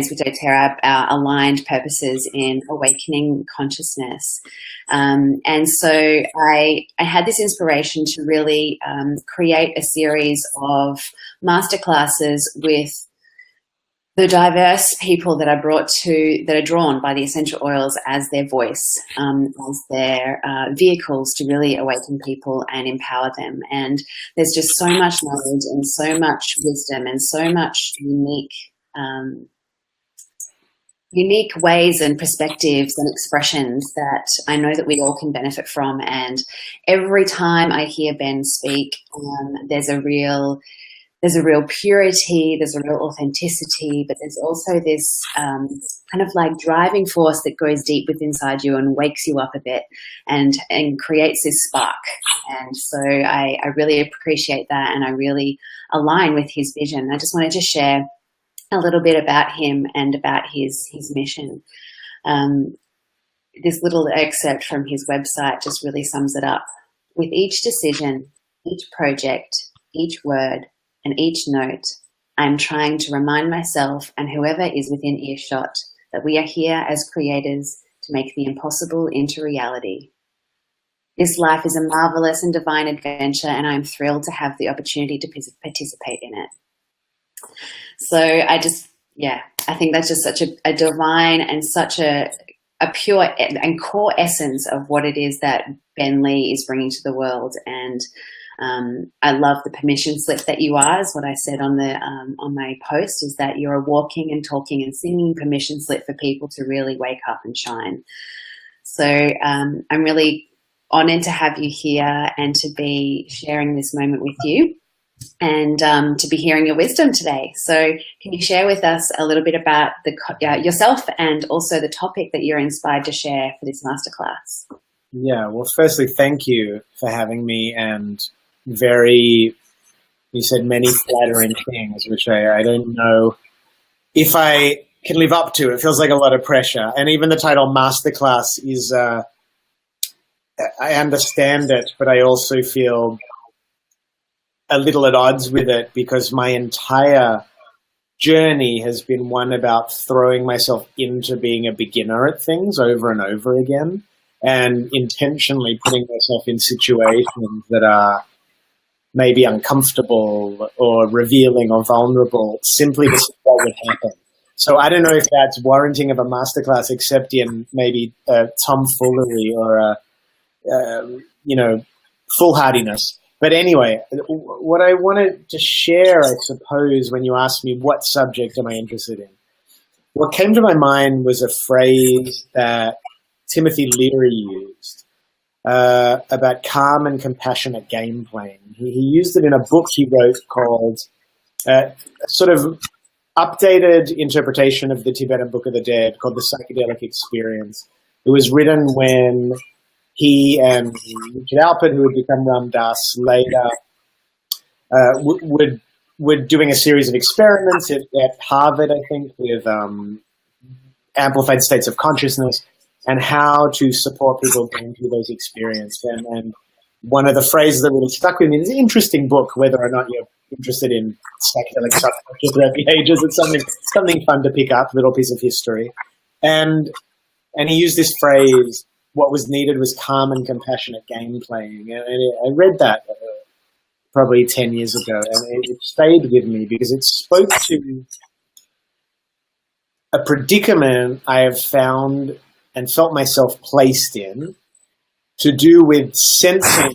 with doTERRA, our aligned purposes in awakening consciousness. And so I had this inspiration to really create a series of masterclasses with the diverse people that are drawn by the essential oils as their voice, as their vehicles to really awaken people and empower them. And there's just so much knowledge and so much wisdom and so much unique ways and perspectives and expressions that I know that we all can benefit from. And every time I hear Ben speak, there's a real purity, there's a real authenticity, but there's also this kind of like driving force that goes deep within inside you and wakes you up a bit and creates this spark. And so I really appreciate that, and I really align with his vision. I just wanted to share a little bit about him and about his mission. This little excerpt from his website just really sums it up. With each decision, each project, each word, and each note, I'm trying to remind myself and whoever is within earshot that we are here as creators to make the impossible into reality. This life is a marvelous and divine adventure, and I'm thrilled to have the opportunity to participate in it. So I think that's just such a divine and such a pure and core essence of what it is that Ben Lee is bringing to the world. And I love the permission slip that you are, is what I said on my post, is that you're a walking and talking and singing permission slip for people to really wake up and shine. So I'm really honored to have you here and to be sharing this moment with you, and to be hearing your wisdom today. So can you share with us a little bit about yourself and also the topic that you're inspired to share for this masterclass? Yeah, well, firstly, thank you for having me, and you said many flattering things, which I don't know if I can live up to. It feels like a lot of pressure. And even the title Masterclass is, I understand it, but I also feel a little at odds with it, because my entire journey has been one about throwing myself into being a beginner at things over and over again, and intentionally putting myself in situations that are maybe uncomfortable or revealing or vulnerable simply to see what would happen. So I don't know if that's warranting of a masterclass, except in maybe tomfoolery or foolhardiness. But anyway, what I wanted to share, I suppose, when you asked me what subject am I interested in, what came to my mind was a phrase that Timothy Leary used about calm and compassionate game playing. He used it in a book he wrote called sort of updated interpretation of the Tibetan Book of the Dead, called The Psychedelic Experience. It was written when he and Richard Alpert, who would become Ram Dass later, were doing a series of experiments at Harvard, I think, with amplified states of consciousness and how to support people going through those experiences. And one of the phrases that really stuck with me, it's an interesting book, whether or not you're interested in psychedelic subculture throughout the ages. It's something fun to pick up, little piece of history. And he used this phrase, what was needed was calm and compassionate game playing. And I read that probably 10 years ago, and it stayed with me because it spoke to a predicament I have found and felt myself placed in, to do with sensing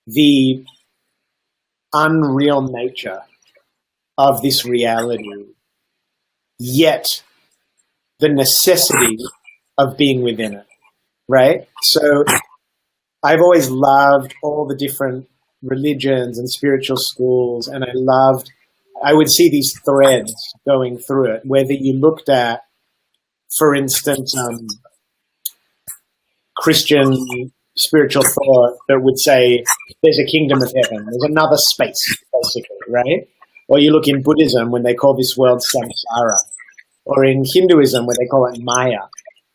the unreal nature of this reality, yet the necessity of being within it. Right? So I've always loved all the different religions and spiritual schools, and I would see these threads going through it, whether you looked at, for instance, Christian spiritual thought that would say there's a kingdom of heaven, there's another space, basically, right? Or you look in Buddhism when they call this world samsara, or in Hinduism where they call it Maya,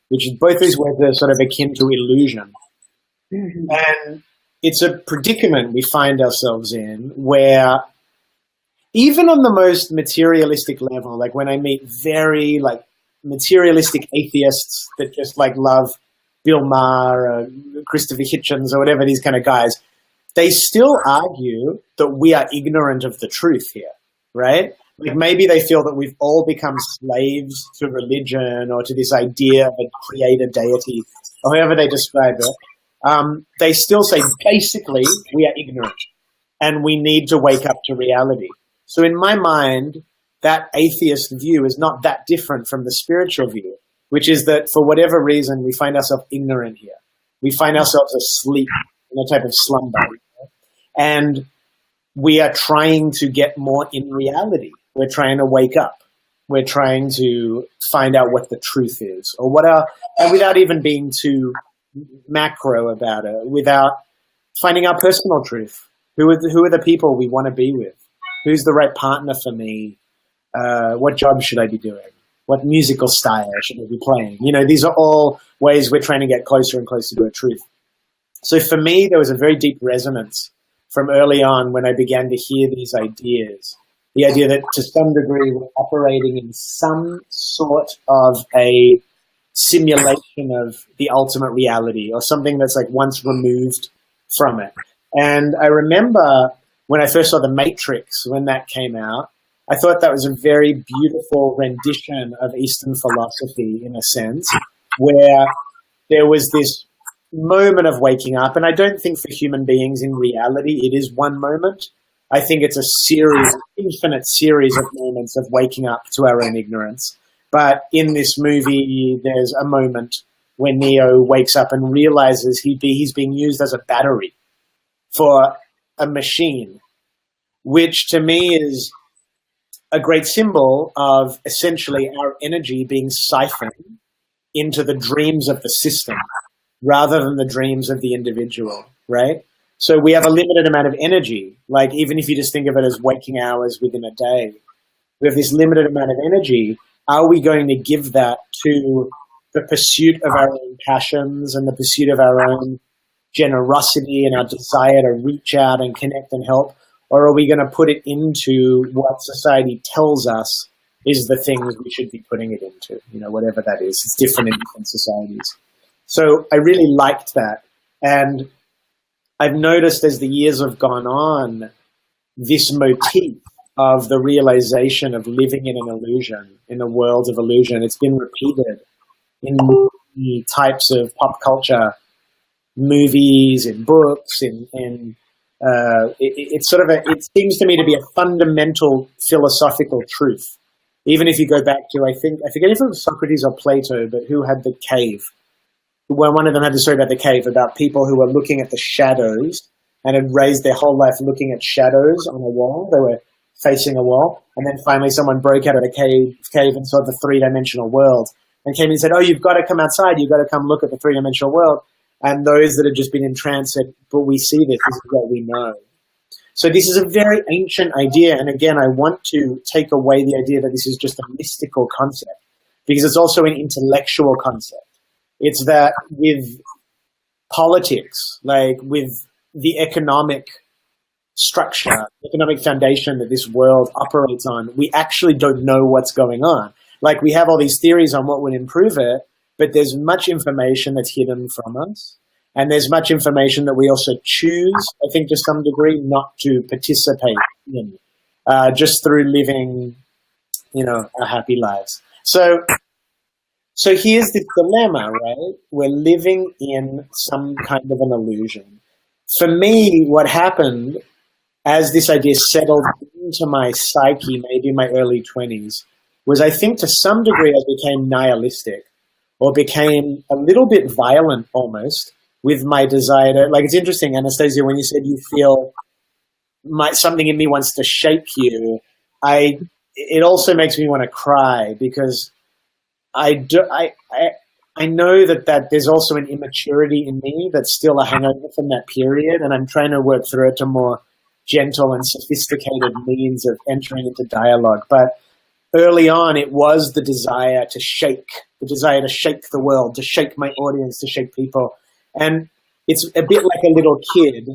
which is both these words are sort of akin to illusion. Mm-hmm. And it's a predicament we find ourselves in where even on the most materialistic level, like when I meet very like materialistic atheists that just like love Bill Maher or Christopher Hitchens or whatever, these kind of guys, they still argue that we are ignorant of the truth here, right? Like maybe they feel that we've all become slaves to religion or to this idea of a creator deity, or however they describe it. They still say basically we are ignorant and we need to wake up to reality. So in my mind, that atheist view is not that different from the spiritual view, which is that for whatever reason, we find ourselves ignorant here. We find ourselves asleep in a type of slumber. And we are trying to get more in reality. We're trying to wake up. We're trying to find out what the truth is, or and without even being too macro about it, without finding our personal truth. Who are the people we want to be with? Who's the right partner for me? What job should I be doing? What musical style should I be playing? You know, these are all ways we're trying to get closer and closer to the truth. So for me, there was a very deep resonance from early on when I began to hear these ideas. The idea that to some degree we're operating in some sort of a simulation of the ultimate reality, or something that's like once removed from it. And I remember when I first saw The Matrix, when that came out, I thought that was a very beautiful rendition of Eastern philosophy, in a sense, where there was this moment of waking up. And I don't think for human beings in reality it is one moment. I think it's a series, infinite series of moments of waking up to our own ignorance. But in this movie, there's a moment when Neo wakes up and realizes he's being used as a battery for a machine, which to me is a great symbol of essentially our energy being siphoned into the dreams of the system rather than the dreams of the individual, right? So we have a limited amount of energy. Like even if you just think of it as waking hours within a day, we have this limited amount of energy. Are we going to give that to the pursuit of our own passions and the pursuit of our own generosity and our desire to reach out and connect and help? Or are we going to put it into what society tells us is the things we should be putting it into, you know, whatever that is. It's different in different societies. So I really liked that. And I've noticed as the years have gone on, this motif of the realization of living in an illusion, in a world of illusion, it's been repeated in many types of pop culture, movies, in books, it's sort of it seems to me to be a fundamental philosophical truth. Even if you go back to, I forget if it was Socrates or Plato, but who had the cave? Well, one of them had the story about the cave, about people who were looking at the shadows and had raised their whole life looking at shadows on a wall. They were facing a wall. And then finally someone broke out of the cave and saw the three-dimensional world and came and said, oh, you've got to come outside. You've got to come look at the three-dimensional world. And those that had just been entranced said, but we see this is what we know. So this is a very ancient idea. And again, I want to take away the idea that this is just a mystical concept, because it's also an intellectual concept. It's that with politics, like with the economic structure, economic foundation that this world operates on, we actually don't know what's going on. Like we have all these theories on what would improve it, but there's much information that's hidden from us. And there's much information that we also choose, I think to some degree, not to participate in, just through living, you know, our happy lives. So here's the dilemma, right? We're living in some kind of an illusion. For me, what happened as this idea settled into my psyche, maybe in my early 20s, was I think to some degree I became nihilistic, or became a little bit violent almost with my desire to, like, it's interesting, Anastasia, when you said you feel something in me wants to shake you, it also makes me want to cry, because I know that there's also an immaturity in me that's still a hangover from that period, and I'm trying to work through it to more gentle and sophisticated means of entering into dialogue. But early on, it was the desire to shake the world, to shake my audience, to shake people. And it's a bit like a little kid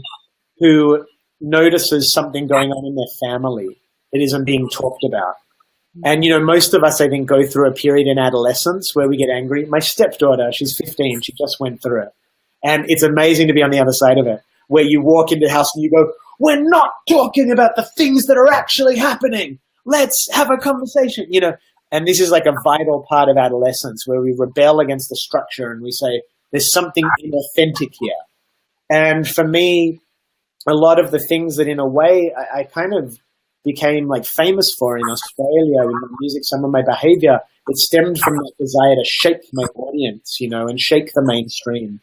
who notices something going on in their family. that isn't being talked about. And, most of us, I think, go through a period in adolescence where we get angry. My stepdaughter, she's 15, she just went through it. And it's amazing to be on the other side of it, where you walk into the house and you go, we're not talking about the things that are actually happening. Let's have a conversation, And this is like a vital part of adolescence where we rebel against the structure and we say, there's something inauthentic here. And for me, a lot of the things that in a way I kind of became like famous for in Australia, in my music, some of my behavior, it stemmed from that desire to shake my audience, and shake the mainstream.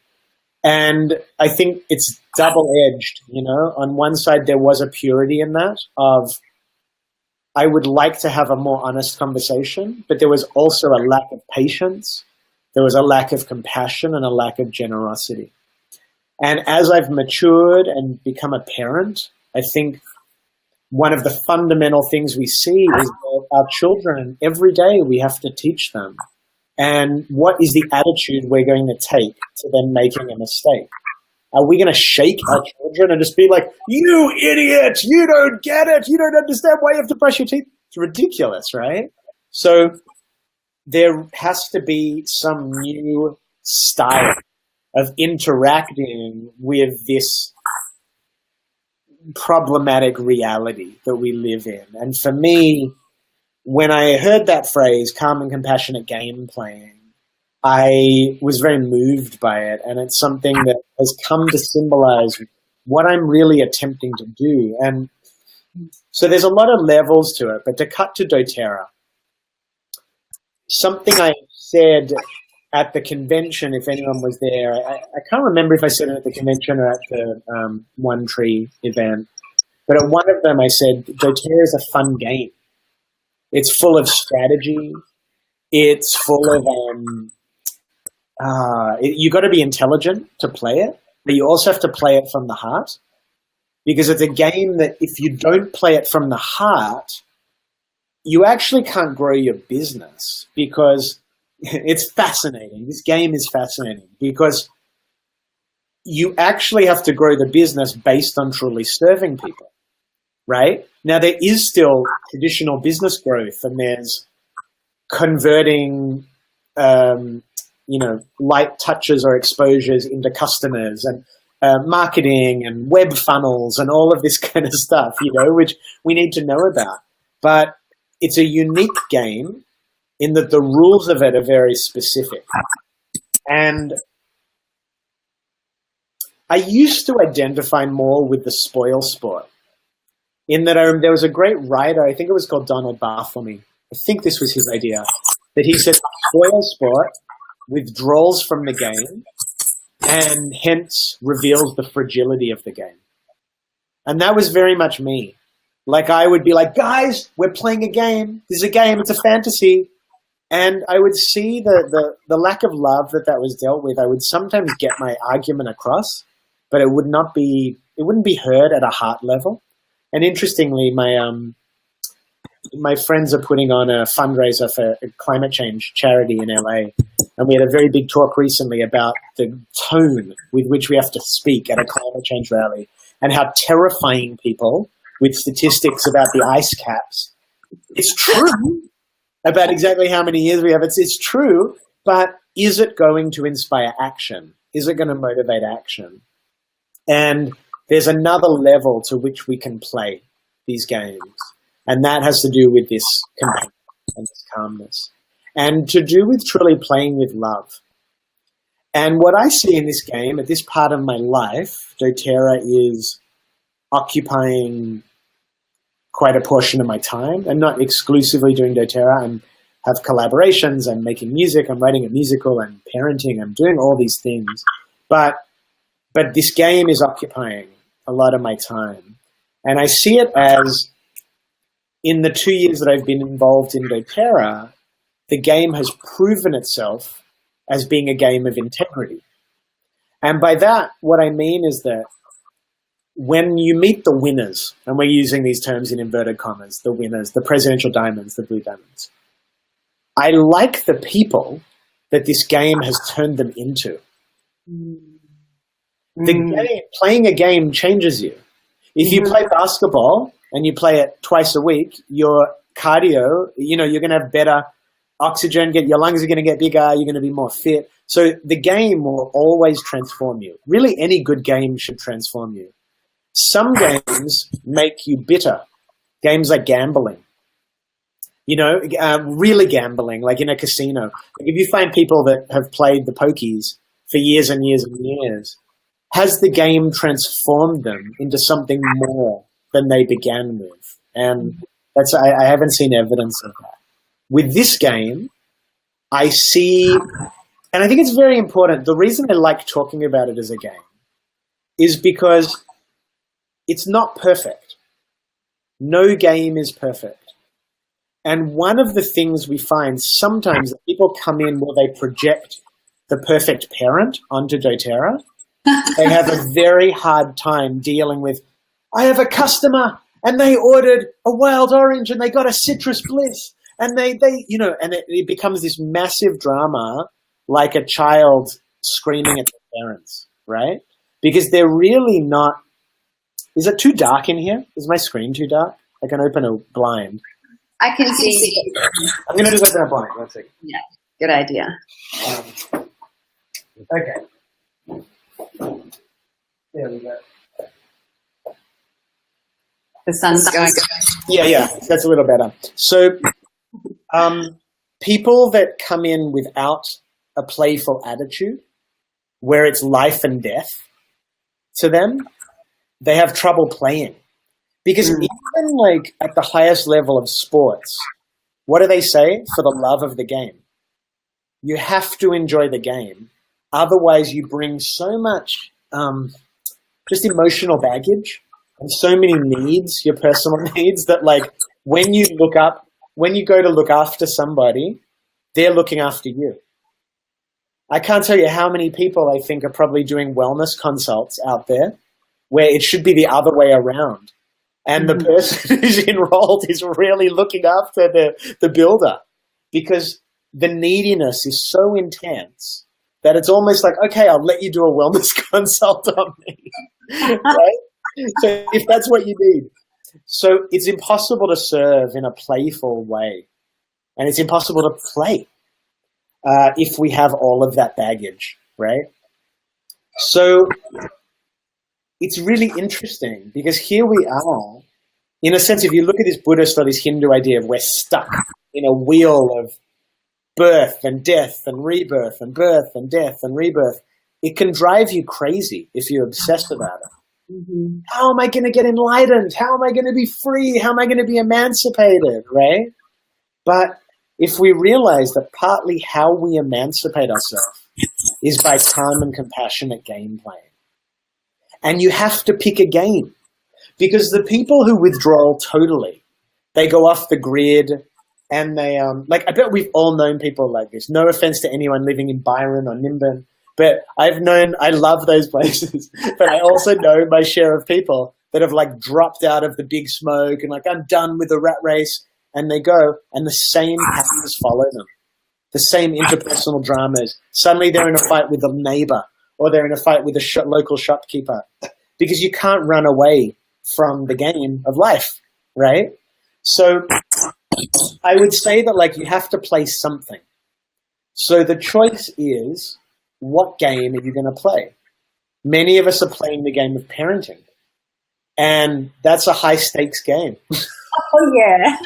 And I think it's double-edged, On one side, there was a purity in that of, I would like to have a more honest conversation, but there was also a lack of patience. There was a lack of compassion and a lack of generosity. And as I've matured and become a parent, I think one of the fundamental things we see is that our children, every day we have to teach them. And what is the attitude we're going to take to them making a mistake? Are we going to shake our children and just be like, you idiot, you don't get it, you don't understand why you have to brush your teeth? It's ridiculous, right? So there has to be some new style of interacting with this problematic reality that we live in. And for me, when I heard that phrase, calm and compassionate game playing, I was very moved by it. And it's something that has come to symbolize what I'm really attempting to do. And so there's a lot of levels to it, but to cut to doTERRA, something I said at the convention, if anyone was there, I can't remember if I said it at the convention or at the One Tree event, but at one of them I said, doTERRA is a fun game. It's full of strategy. It's full of, you got to be intelligent to play it, but you also have to play it from the heart, because it's a game that if you don't play it from the heart, you actually can't grow your business, because it's fascinating. This game is fascinating because you actually have to grow the business based on truly serving people, right? Now, there is still traditional business growth, and there's converting, light touches or exposures into customers, and marketing and web funnels and all of this kind of stuff, which we need to know about. But it's a unique game in that the rules of it are very specific. And I used to identify more with the spoil sport, in that there was a great writer, I think it was called Donald Barthelme. I think this was his idea, that he said spoil sport withdraws from the game and hence reveals the fragility of the game. And that was very much me. Like, I would be like, guys, we're playing a game. This is a game. It's a fantasy. And I would see the lack of love that was dealt with. I would sometimes get my argument across, but it wouldn't be heard at a heart level. And interestingly, my friends are putting on a fundraiser for a climate change charity in LA. And we had a very big talk recently about the tone with which we have to speak at a climate change rally, and how terrifying people with statistics about the ice caps. It's true about exactly how many years we have. It's true, but is it going to inspire action? Is it going to motivate action? And there's another level to which we can play these games, and that has to do with this compassion and this calmness, and to do with truly playing with love. And what I see in this game, at this part of my life, doTERRA is occupying quite a portion of my time. I'm not exclusively doing doTERRA. I have collaborations, I'm making music, I'm writing a musical, I'm parenting, I'm doing all these things. But this game is occupying a lot of my time. And I see it as, in the 2 years that I've been involved in doTERRA, the game has proven itself as being a game of integrity. And by that, what I mean is that when you meet the winners, and we're using these terms in inverted commas, the winners, the presidential diamonds, the blue diamonds, I like the people that this game has turned them into. The game, playing a game changes you. If you play basketball and you play it twice a week, your cardio, you're going to have better oxygen, your lungs are going to get bigger, you're going to be more fit. So the game will always transform you. Really, any good game should transform you. Some games make you bitter. Games like gambling. Really gambling, like in a casino. Like if you find people that have played the pokies for years and years and years, has the game transformed them into something more than they began with? And I haven't seen evidence of that. With this game, I see, and I think it's very important. The reason I like talking about it as a game is because it's not perfect. No game is perfect. And one of the things we find sometimes that people come in where they project the perfect parent onto doTERRA, they have a very hard time dealing with, I have a customer and they ordered a wild orange and they got a citrus bliss, and and it becomes this massive drama, like a child screaming at their parents, right? Because they're really not. Is it too dark in here? Is my screen too dark? I can open a blind. I can see. I'm going to just open a blind. 1 second. Yeah, good idea. Okay. There we go. The sun's going. Yeah, that's a little better. So people that come in without a playful attitude, where it's life and death to them, they have trouble playing. Because even like at the highest level of sports, what do they say? For the love of the game. You have to enjoy the game. Otherwise, you bring so much just emotional baggage and so many needs, your personal needs, that like when you go to look after somebody, they're looking after you. I can't tell you how many people I think are probably doing wellness consults out there where it should be the other way around. And the person who's enrolled is really looking after the builder, because the neediness is so intense that it's almost like, okay, I'll let you do a wellness consult on me, right? So if that's what you need. So it's impossible to serve in a playful way, and it's impossible to play if we have all of that baggage, right? So it's really interesting because here we are, in a sense, if you look at this Buddhist or this Hindu idea of we're stuck in a wheel of birth and death and rebirth and birth and death and rebirth, it can drive you crazy if you obsess about it. Mm-hmm. How am I going to get enlightened? How am I going to be free? How am I going to be emancipated, right? But if we realize that partly how we emancipate ourselves is by calm and compassionate game playing. And you have to pick a game, because the people who withdraw totally, they go off the grid and they, I bet we've all known people like this. No offense to anyone living in Byron or Nimbin, but I love those places, but I also know my share of people that have like dropped out of the big smoke and like, I'm done with the rat race, and they go and the same patterns follow them. The same interpersonal dramas. Suddenly they're in a fight with a neighbor, or they're in a fight with a local shopkeeper, because you can't run away from the game of life, right? So I would say that like you have to play something. So the choice is, what game are you going to play? Many of us are playing the game of parenting, and that's a high stakes game. Oh yeah.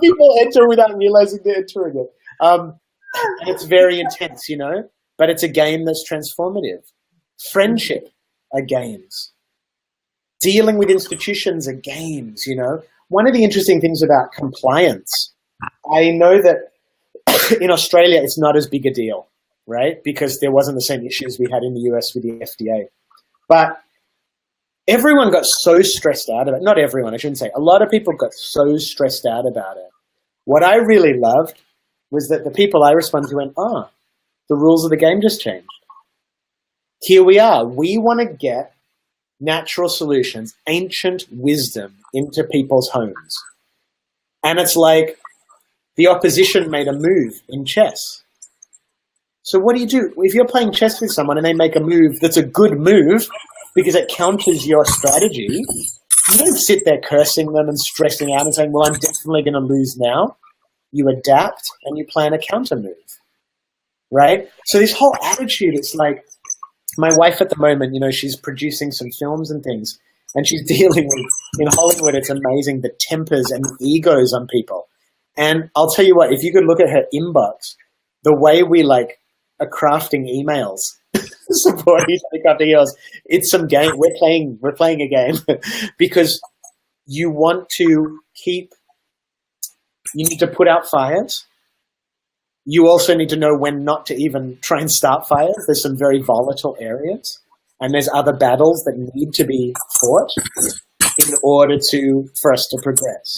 People enter without realizing they're entering it. And it's very intense, but it's a game that's transformative. Friendship are games. Dealing with institutions are games, One of the interesting things about compliance, I know that in Australia it's not as big a deal, right? Because there wasn't the same issues we had in the US with the FDA. But everyone got so stressed out about it. Not everyone, I shouldn't say. A lot of people got so stressed out about it. What I really loved was that the people I responded to went, the rules of the game just changed. Here we are. We want to get natural solutions, ancient wisdom into people's homes. And it's like the opposition made a move in chess. So what do you do? If you're playing chess with someone and they make a move that's a good move because it counters your strategy, you don't sit there cursing them and stressing out and saying, well, I'm definitely going to lose now. You adapt and you plan a counter move, right? So this whole attitude, it's like my wife at the moment, she's producing some films and things, and she's dealing with, in Hollywood, it's amazing, the tempers and the egos on people. And I'll tell you what, if you could look at her inbox, the way we are crafting emails, support each other, crafting emails, it's some game. We're playing a game because you want to you need to put out fires. You also need to know when not to even try and start fires. There's some very volatile areas, and there's other battles that need to be fought in order for us to progress.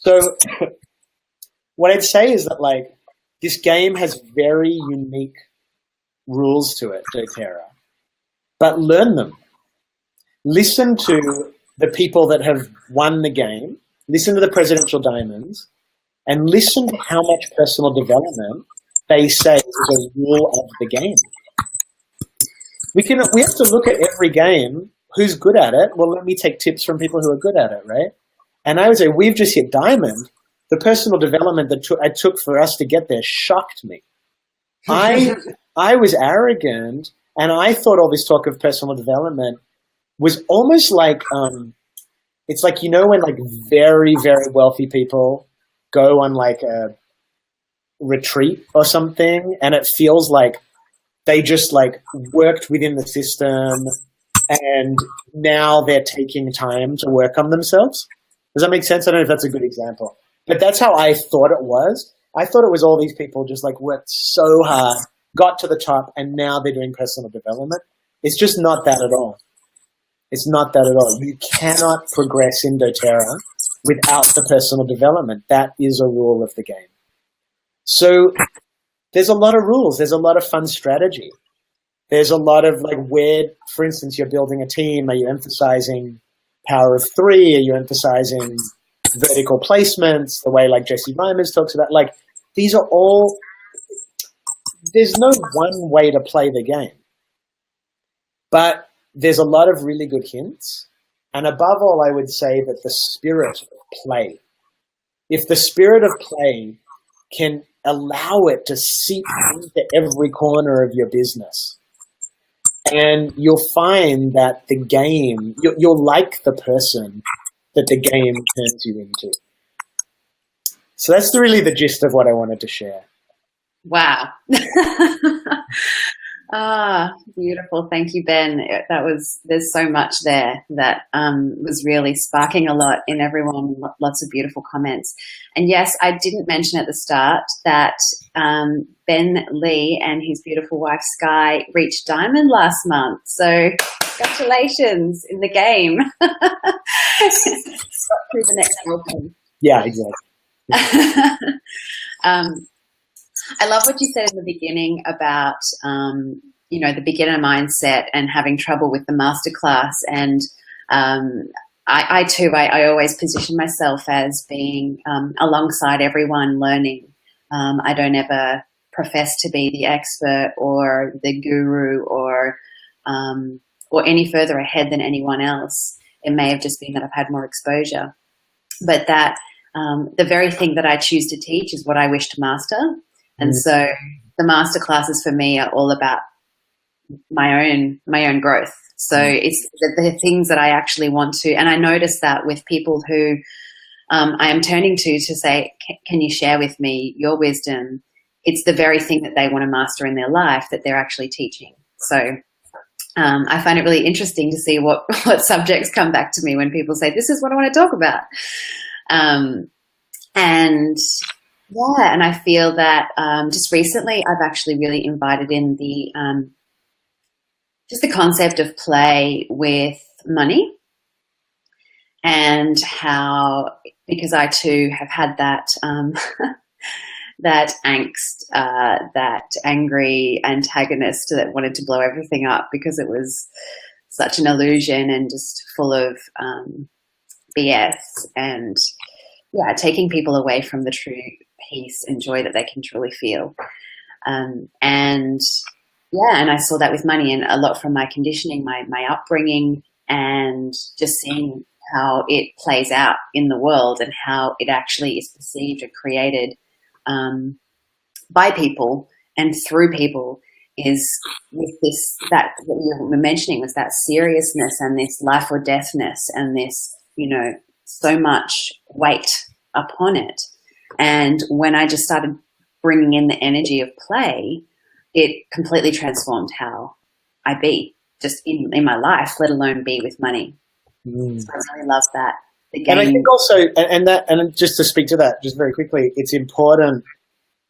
So what I'd say is that this game has very unique rules to it, doTERRA, but learn them. Listen to the people that have won the game. Listen to the Presidential Diamonds, and listen to how much personal development they say is a rule of the game. We have to look at every game. Who's good at it? Well, let me take tips from people who are good at it, right? And I would say we've just hit diamond. The personal development that I took for us to get there shocked me. I was arrogant, and I thought all this talk of personal development was almost like it's like, when very, very wealthy people go on a retreat or something, and it feels like they just worked within the system and now they're taking time to work on themselves. Does that make sense? I don't know if that's a good example, but that's how I thought it was. I thought it was all these people just worked so hard, got to the top, and now they're doing personal development. It's just not that at all. It's not that at all. You cannot progress in doTERRA without the personal development. That is a rule of the game. So there's a lot of rules. There's a lot of fun strategy. There's a lot of where, for instance, you're building a team. Are you emphasizing power of three? Are you emphasizing vertical placements, the way Jesse Reimers talks about? These are all, there's no one way to play the game. But there's a lot of really good hints. And above all, I would say that the spirit of play, if the spirit of play can allow it to seep into every corner of your business, and you'll find that the game, you'll like the person that the game turns you into. So that's really the gist of what I wanted to share. Wow. Beautiful. Thank you, Ben. There's so much there that was really sparking a lot in everyone, lots of beautiful comments. And yes, I didn't mention at the start that Ben Lee and his beautiful wife, Sky, reached Diamond last month. So congratulations in the game. Got through the next open. Yeah, exactly. I love what you said in the beginning about, the beginner mindset and having trouble with the masterclass. And I too, I always position myself as being alongside everyone learning. I don't ever profess to be the expert or the guru or any further ahead than anyone else. It may have just been that I've had more exposure, but that the very thing that I choose to teach is what I wish to master. And so the master classes for me are all about my own growth. So it's the things that I actually want to, and I notice that with people who I am turning to say, can you share with me your wisdom? It's the very thing that they want to master in their life that they're actually teaching. So I find it really interesting to see what subjects come back to me when people say, this is what I want to talk about. And I feel that just recently I've actually really invited in just the concept of play with money, and how, because I too have had that that angst, that angry antagonist that wanted to blow everything up because it was such an illusion and just full of BS, and taking people away from the true peace and joy that they can truly feel. And I saw that with money, and a lot from my conditioning, my upbringing, and just seeing how it plays out in the world and how it actually is perceived or created by people and through people is with this, that what you were mentioning was that seriousness and this life or deathness and this, so much weight upon it. And when I just started bringing in the energy of play, it completely transformed how I be just in my life, let alone be with money. So I really love that. And I think also, and just to speak to that just very quickly, it's important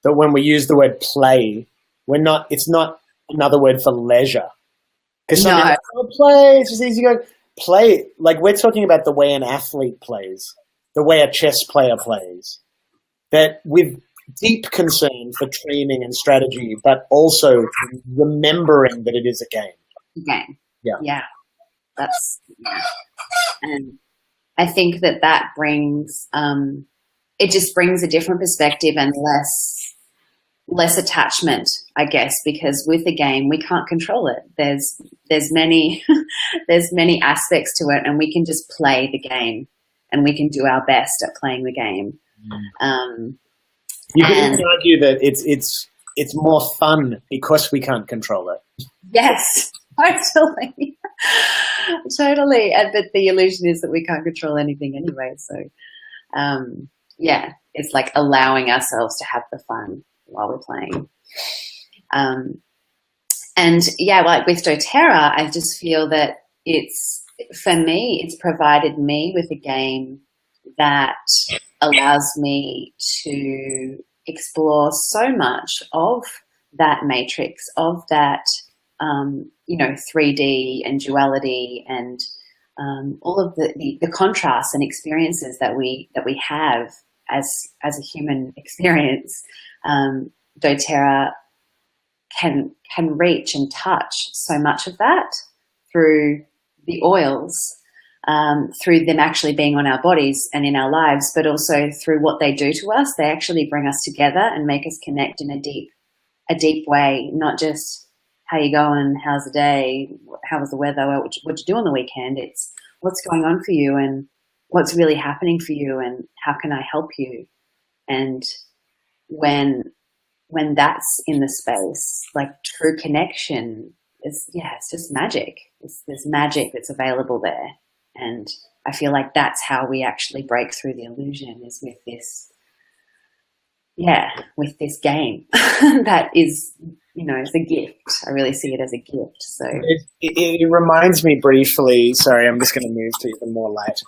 that when we use the word play, it's not another word for leisure. Because play, it's just easy to go play. Like we're talking about the way an athlete plays, the way a chess player plays, that with deep concern for training and strategy, but also remembering that it is a game. Yeah. And I think that brings, it just brings a different perspective and less attachment, I guess, because with the game we can't control it. There's many there's many aspects to it, and we can just play the game, and we can do our best at playing the game. You can argue that it's more fun because we can't control it. Yes, totally. Totally. But the illusion is that we can't control anything anyway. So, it's like allowing ourselves to have the fun while we're playing. Like with doTERRA, I just feel that for me, it's provided me with a game that allows me to explore so much of that matrix, of that 3D and duality and all of the contrasts and experiences that we have as a human experience. doTERRA can reach and touch so much of that through the oils, through them actually being on our bodies and in our lives, but also through what they do to us. They actually bring us together and make us connect in a deep way, not just how you going, how's the day, how was the weather, what you do on the weekend. It's what's going on for you and what's really happening for you and how can I help you. And when that's in the space, like true connection it's just magic. There's magic that's available there. And I feel like that's how we actually break through the illusion, is with this game that is, it's a gift. I really see it as a gift. So it reminds me briefly, sorry, I'm just going to move to even more light.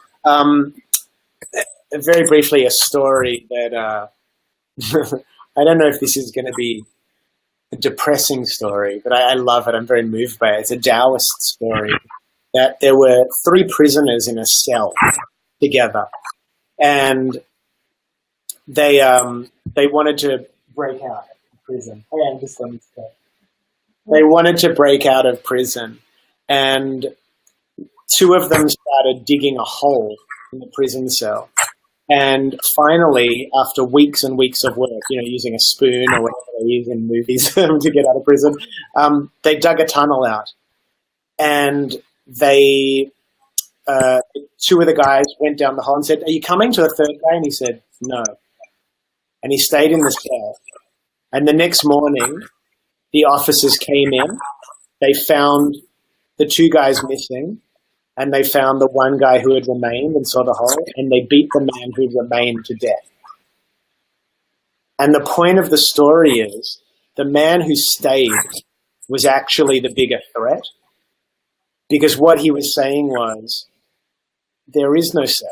Very briefly, a story that I don't know if this is going to be a depressing story, but I love it. I'm very moved by it. It's a Taoist story that there were 3 prisoners in a cell together, and they wanted to break out of prison. They wanted to break out of prison, and 2 of them started digging a hole in the prison cell. And finally, after weeks and weeks of work, using a spoon or whatever they use in movies to get out of prison, they dug a tunnel out. And they, 2 of the guys went down the hole and said, "Are you coming?" to the 3rd guy, and he said, "No." And he stayed in the cell. And the next morning, the officers came in. They found the 2 guys missing. And they found the 1 guy who had remained and saw the hole, and they beat the man who remained to death. And the point of the story is the man who stayed was actually the bigger threat, because what he was saying was, there is no safe.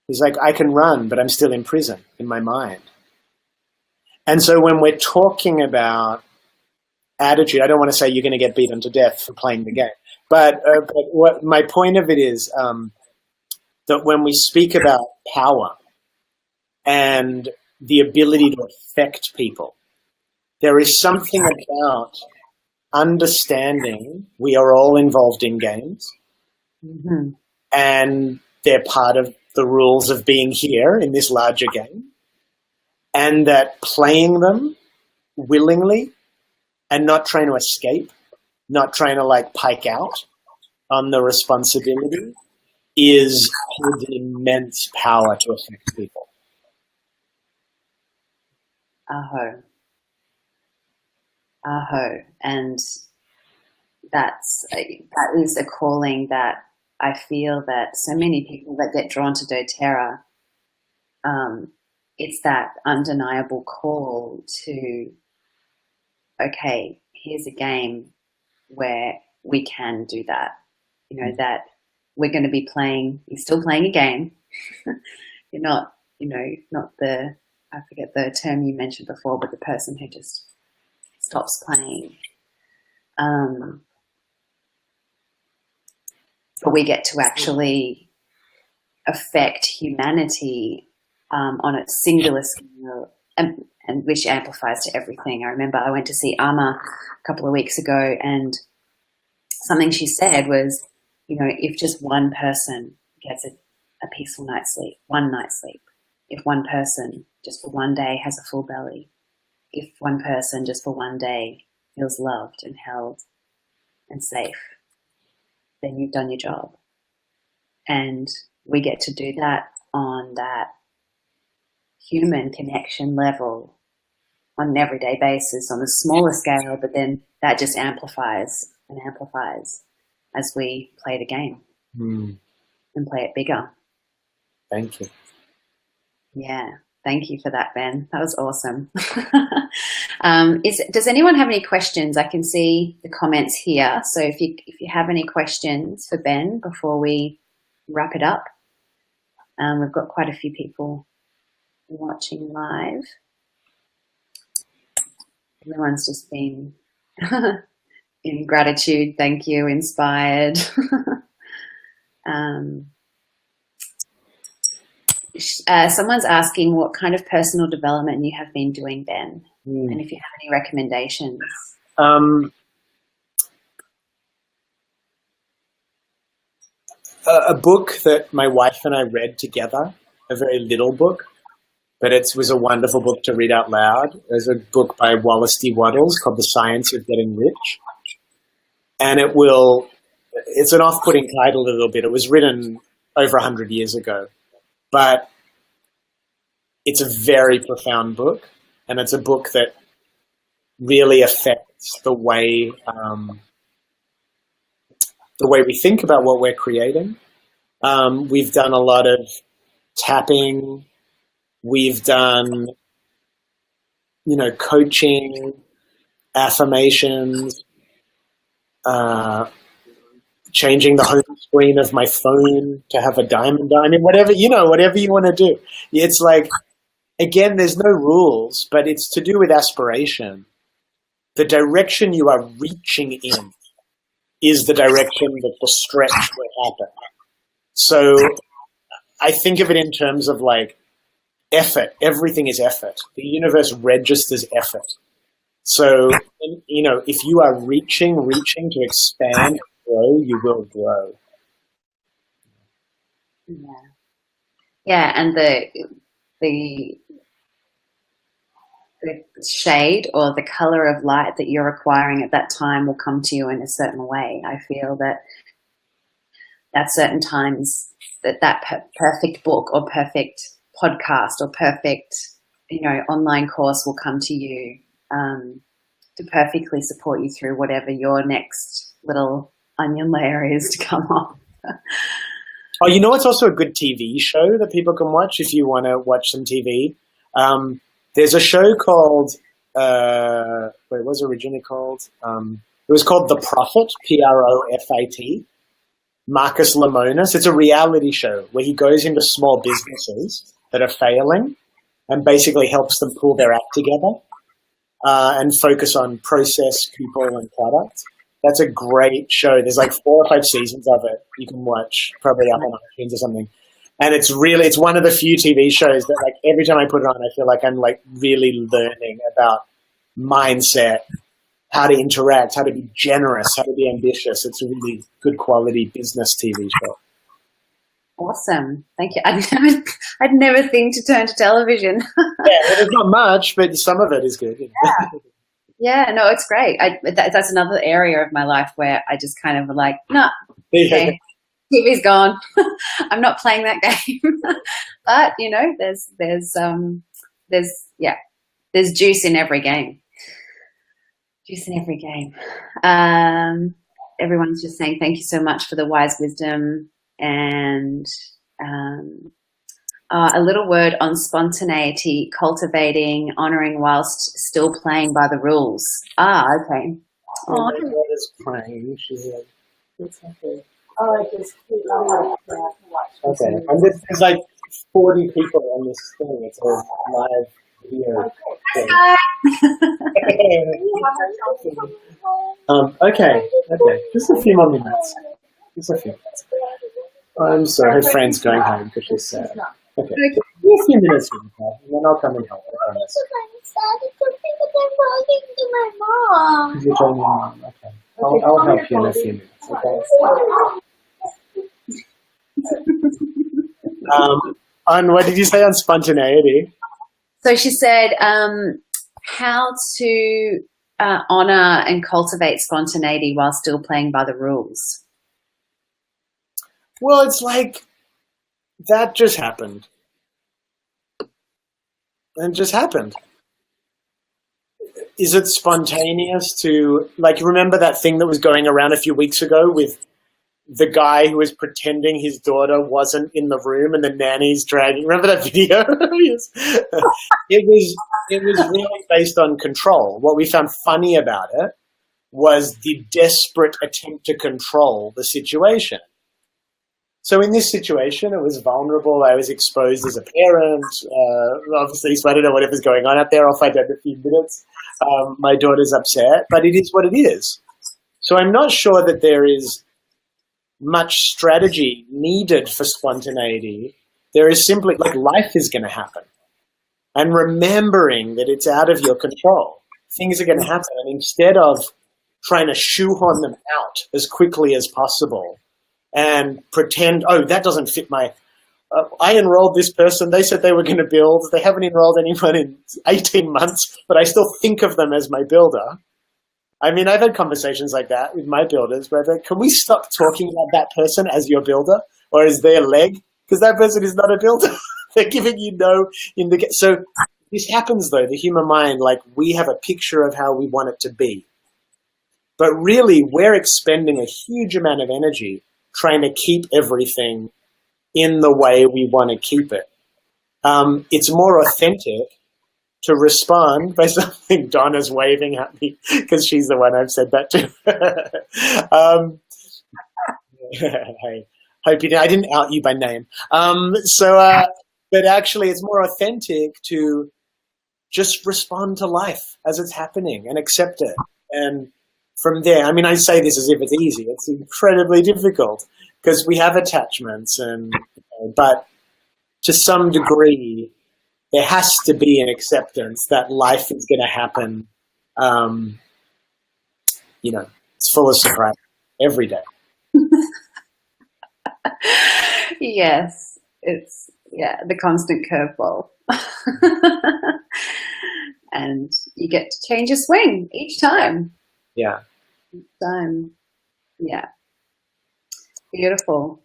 He's like, I can run, but I'm still in prison in my mind. And so when we're talking about attitude, I don't want to say you're going to get beaten to death for playing the game. But what my point of it is that when we speak about power and the ability to affect people, there is something about understanding we are all involved in games, and they're part of the rules of being here in this larger game, and that playing them willingly and not trying to escape, not trying to pike out, on the responsibility holds an immense power to affect people. Aho. Aho. And that is a calling that I feel that so many people that get drawn to doTERRA, it's that undeniable call to, okay, here's a game where we can do that. You know, that we're going to be playing, you're still playing a game. You're not, not the, I forget the term you mentioned before, but the person who just stops playing. But we get to actually affect humanity on a singular scale, and which amplifies to everything. I remember I went to see Amma a couple of weeks ago, and something she said was, if just one person gets a peaceful night's sleep, one night's sleep, if one person just for one day has a full belly, if one person just for one day feels loved and held and safe, then you've done your job. And we get to do that on that human connection level on an everyday basis on a smaller scale, but then that just amplifies and amplifies as we play the game and play it bigger. Thank you. Yeah. Thank you for that, Ben. That was awesome. Does anyone have any questions? I can see the comments here. So if you have any questions for Ben before we wrap it up, we've got quite a few people watching live. Everyone's just been in gratitude, thank you, inspired. Someone's asking what kind of personal development you have been doing, Ben, and if you have any recommendations. A book that my wife and I read together, a very little book, but it was a wonderful book to read out loud. There's a book by Wallace D. Wattles called The Science of Getting Rich. And it's an off-putting title a little bit. It was written over 100 years ago. But it's a very profound book, and it's a book that really affects the way we think about what we're creating. We've done a lot of tapping. We've done, coaching, affirmations, changing the home screen of my phone to have a diamond. I mean, whatever you want to do. It's like, again, there's no rules, but it's to do with aspiration. The direction you are reaching in is the direction that the stretch will happen. So I think of it in terms of like effort. Everything is effort. The universe registers effort. So, if you are reaching to expand, grow, you will grow. Yeah, and the shade or the color of light that you're acquiring at that time will come to you in a certain way. I feel that at certain times that perfect book or perfect podcast or perfect, online course will come to you to perfectly support you through whatever your next little onion layer is to come off. Oh, it's also a good TV show that people can watch if you want to watch some TV. There's a show called, what was it originally called? It was called The Prophet, Profit, Marcus Lemonis. It's a reality show where he goes into small businesses that are failing and basically helps them pull their act together and focus on process, people, and product. That's a great show. There's like 4 or 5 seasons of it you can watch, probably up on iTunes or something. And it's one of the few TV shows that, like, every time I put it on, I feel like I'm like really learning about mindset, how to interact, how to be generous, how to be ambitious. It's a really good quality business TV show. Awesome. Thank you. I'd never think to turn to television. Yeah, there's not much, but some of it is good. Yeah, no, it's great. That's another area of my life where I just kind of like, no, Okay. TV's gone. I'm not playing that game. But you know, there's juice in every game. Juice in every game. Everyone's just saying thank you so much for the wise wisdom, and a little word on spontaneity, cultivating, honoring whilst still playing by the rules. Okay. Oh, my daughter's crying. She's like, what's happening? Oh, I just keep on Okay, and there's like 40 people on this thing. It's a live video. Okay, just a few more minutes. Just a few minutes. I'm sorry, her friend's going home because she's sad. Okay, just a few minutes, and then I'll come and help. I promise. You're talking to your mom. Okay, I'll help you in a few minutes. Okay. On what did you say on spontaneity? So she said how to honor and cultivate spontaneity while still playing by the rules. Well, it's like that just happened. And just happened. Is it spontaneous to, like, remember that thing that was going around a few weeks ago with the guy who was pretending his daughter wasn't in the room and the nanny's dragging? Remember that video? Yes. It was really based on control. What we found funny about it was the desperate attempt to control the situation. So in this situation, it was vulnerable. I was exposed as a parent. Obviously, so I don't know whatever's going on out there. I'll find out in a few minutes. My daughter's upset, but it is what it is. So I'm not sure that there is much strategy needed for spontaneity. There is simply, like, life is going to happen. And remembering that it's out of your control. Things are going to happen. And instead of trying to shoehorn them out as quickly as possible and pretend, oh, that doesn't fit my... I enrolled this person. They said they were going to build. They haven't enrolled anyone in 18 months, but I still think of them as my builder. I mean, I've had conversations like that with my builders where they're like, can we stop talking about that person as your builder or as their leg? Because that person is not a builder. They're giving you no indication. So this happens, though, the human mind, like we have a picture of how we want it to be. But really, we're expending a huge amount of energy trying to keep everything in the way we want to keep it. It's more authentic to respond by something. Donna's waving at me because she's the one I've said that to. Hey, hope you did. I didn't out you by name. But actually it's more authentic to just respond to life as it's happening and accept it. And from there, I mean, I say this as if it's easy. It's incredibly difficult because we have attachments, but to some degree, there has to be an acceptance that life is going to happen. It's full of surprise every day. Yes, it's the constant curveball. And you get to change your swing each time. Yeah. Each time. Yeah. Beautiful.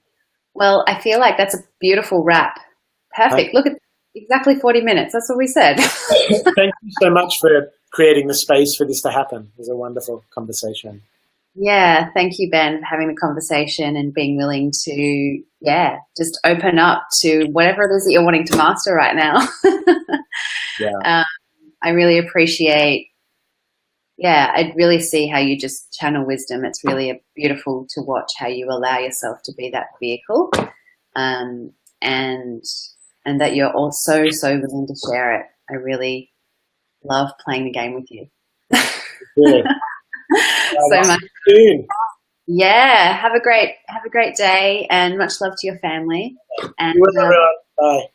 Well, I feel like that's a beautiful wrap. Perfect. Look at exactly 40 minutes. That's what we said. Thank you so much for creating the space for this to happen. It was a wonderful conversation. Yeah, thank you, Ben, for having the conversation and being willing to, just open up to whatever it is that you're wanting to master right now. Yeah. I really appreciate, I really see how you just channel wisdom. It's really beautiful to watch how you allow yourself to be that vehicle, and that you're also so willing to share it. I really love playing the game with you. Really? So much. Soon. Yeah, have a great day, and much love to your family. And Bye.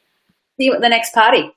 see you at the next party.